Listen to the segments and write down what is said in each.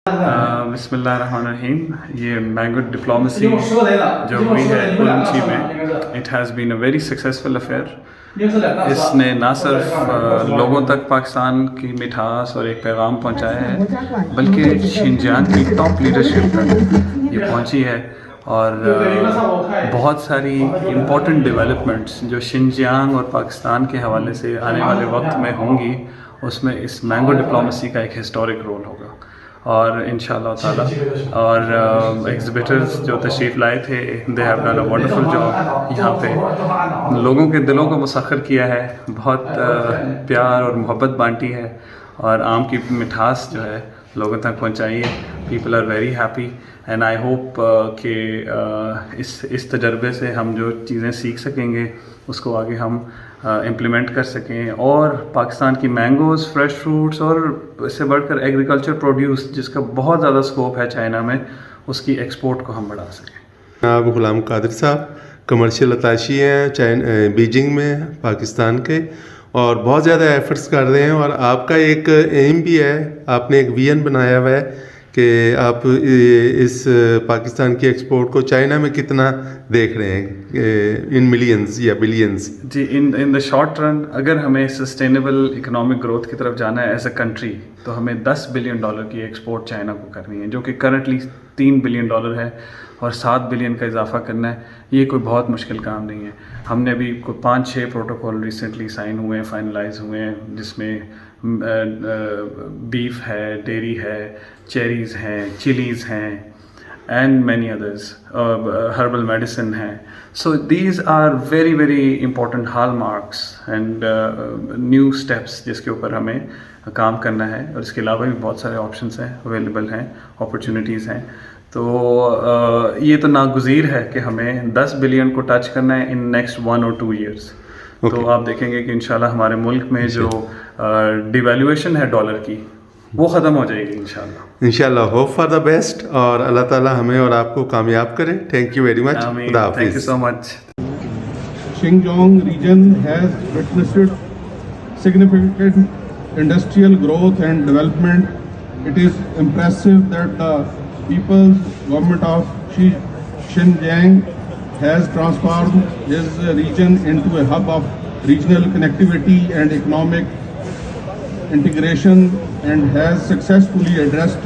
بسم اللہ الرحمن الرحیم. یہ مینگو ڈپلومسی جو ہوئی ہے اورمچی میں, it has been a very successful affair. اس نے نہ صرف لوگوں تک پاکستان کی مٹھاس اور ایک پیغام پہنچایا ہے, بلکہ شنجیانگ کی ٹاپ لیڈرشپ تک یہ پہنچی ہے. اور بہت ساری امپورٹنٹ ڈیولپمنٹس جو شنجیانگ اور پاکستان کے حوالے سے آنے والے وقت میں ہوں گی, اس میں اس مینگو ڈپلومسی کا ایک ہسٹورک رول ہوگا. اور انشاءاللہ تعالیٰ اور ایگزیبیٹرز جو تشریف لائے تھے, they have done a wonderful job. یہاں پہ لوگوں کے دلوں کو مسخر کیا ہے, بہت پیار اور محبت بانٹی ہے, اور آم کی مٹھاس جو ہے لوگوں تک پہنچائی ہے. People are very happy and I hope کہ اس تجربے سے ہم جو چیزیں سیکھ سکیں گے اس کو آگے ہم امپلیمنٹ کر سکیں, اور پاکستان کی مینگوز, فریش فروٹس اور اس سے بڑھ کر ایگریکلچر پروڈیوس جس کا بہت زیادہ اسکوپ ہے چائنا میں, اس کی ایکسپورٹ کو ہم بڑھا سکیں. جناب غلام قادر صاحب کمرشل اتاشی ہیں بیجنگ میں پاکستان کے, اور بہت زیادہ ایفرٹس کر رہے ہیں, اور آپ کا ایک ایم بھی ہے, آپ نے ایک ویژن بنایا ہوا ہے کہ آپ اس پاکستان کی ایکسپورٹ کو چائنا میں کتنا دیکھ رہے ہیں, ان ملینز یا بلینز؟ جی, ان دا شارٹ رن اگر ہمیں سسٹینیبل اکنامک گروتھ کی طرف جانا ہے ایز اے کنٹری, تو ہمیں $10 بلین کی ایکسپورٹ چائنا کو کرنی ہے, جو کہ کرنٹلی $3 بلین ہے, اور $7 بلین کا اضافہ کرنا ہے. یہ کوئی بہت مشکل کام نہیں ہے. ہم نے ابھی کوئی 5-6 پروٹوکول ریسنٹلی سائن ہوئے ہیں, فائنلائز ہوئے ہیں, جس میں بیف ہے, ڈیری ہے, چیریز ہیں, چلیز ہیں, and many others, herbal medicine ہے. So these are very very important hallmarks and new steps جس کے اوپر ہمیں کام کرنا ہے, اور اس کے علاوہ بھی بہت سارے آپشنس ہیں, اویلیبل ہیں, اپرچونیٹیز ہیں. تو یہ تو ناگزیر ہے کہ ہمیں 10 بلین کو ٹچ کرنا ہے ان نیکسٹ 1 or 2 years. تو آپ دیکھیں گے کہ انشاءاللہ ہمارے ملک میں جو ڈیویلیویشن ہے ڈالر کی, وہ ختم ہو جائے گی انشاءاللہ. انشاءاللہ ہوپ فار دا بیسٹ, اور اللہ تعالیٰ ہمیں اور آپ کو کامیاب کرے. Thank you very much. خدا حافظ. Thank you so much. Xinjiang region has witnessed significant industrial growth and development. It is impressive that the People's Government of Xinjiang has transformed this region into a hub of regional connectivity and economic integration, and has successfully addressed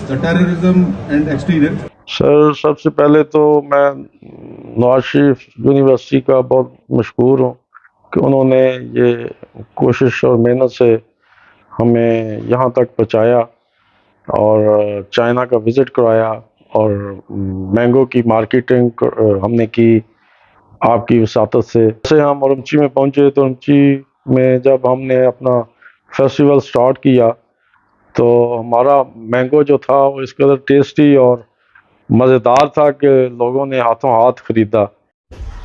the terrorism and exterior. سر, سب سے پہلے تو میں Nawaz Sharif university کا بہت مشکور ہوں کہ انہوں نے یہ کوشش اور محنت سے ہمیں یہاں تک پہنچایا, اور چائنا کا وزٹ کرایا, اور مینگو کی مارکیٹنگ ہم نے کی آپ کی وساطت سے. جیسے ہم اورمچی میں پہنچے تو اورمچی میں جب ہم نے اپنا فیسٹیول سٹارٹ کیا تو ہمارا مینگو جو تھا وہ اس قدر ٹیسٹی اور مزیدار تھا کہ لوگوں نے ہاتھوں ہاتھ خریدا.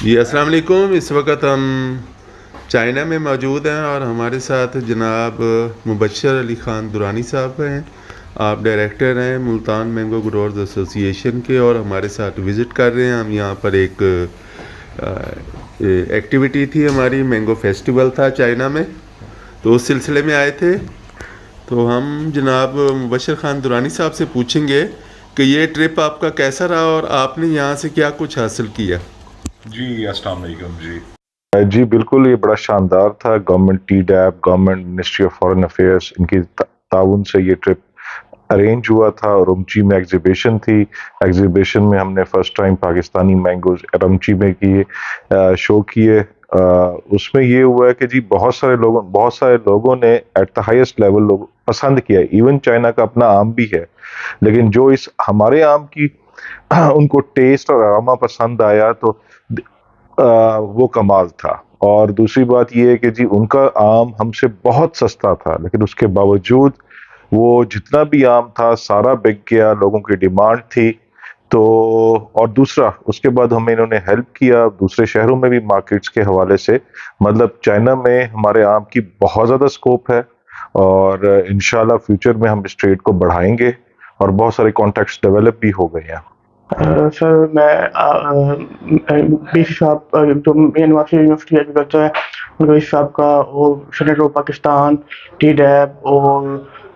جی السلام علیکم. اس وقت ہم چائنا میں موجود ہیں, اور ہمارے ساتھ جناب مبشر علی خان درانی صاحب ہیں. آپ ڈائریکٹر ہیں ملتان مینگو گروورز ایسوسی ایشن کے, اور ہمارے ساتھ وزٹ کر رہے ہیں. ہم یہاں پر ایک ایکٹیویٹی تھی ہماری, مینگو فیسٹیول تھا چائنا میں, تو اس سلسلے میں آئے تھے. تو ہم جناب مبشر خان درانی صاحب سے پوچھیں گے کہ یہ ٹرپ آپ کا کیسا رہا, اور آپ نے یہاں سے کیا کچھ حاصل کیا. جی السلام علیکم. جی بالکل, یہ بڑا شاندار تھا. گورنمنٹ ٹی ڈیپ, government ministry of foreign affairs, ان کی تعاون سے یہ ٹرپ ارینج ہوا تھا. اور اورمچی میں ایگزیبیشن تھی. ایگزیبیشن میں ہم نے فرسٹ ٹائم پاکستانی مینگوز اورمچی میں کیے, شو کیے. اس میں یہ ہوا ہے کہ جی بہت سارے لوگوں نے ایٹ دا ہائیسٹ لیول لوگ پسند کیا. ایون چائنا کا اپنا آم بھی ہے, لیکن جو اس ہمارے آم کی ان کو ٹیسٹ اور اروما پسند آیا تو وہ کمال تھا. اور دوسری بات یہ ہے کہ جی ان کا آم ہم سے بہت سستا تھا, لیکن اس کے باوجود وہ جتنا بھی آم تھا سارا بک گیا, لوگوں کی ڈیمانڈ تھی. تو اور دوسرا اس کے بعد ہمیں انہوں نے ہیلپ کیا دوسرے شہروں میں بھی مارکیٹس کے حوالے سے. مطلب چائنا میں ہمارے آم کی بہت زیادہ سکوپ ہے, اور انشاءاللہ فیوچر میں ہم اس ٹریڈ کو بڑھائیں گے, اور بہت سارے کانٹیکٹس ڈیولپ بھی ہو گئے ہیں. سر میں بیش صاحب جو یونیورسٹی ایگریکلچر ہے, بیش صاحب کا وہ senator of Pakistan, T deep اور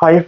5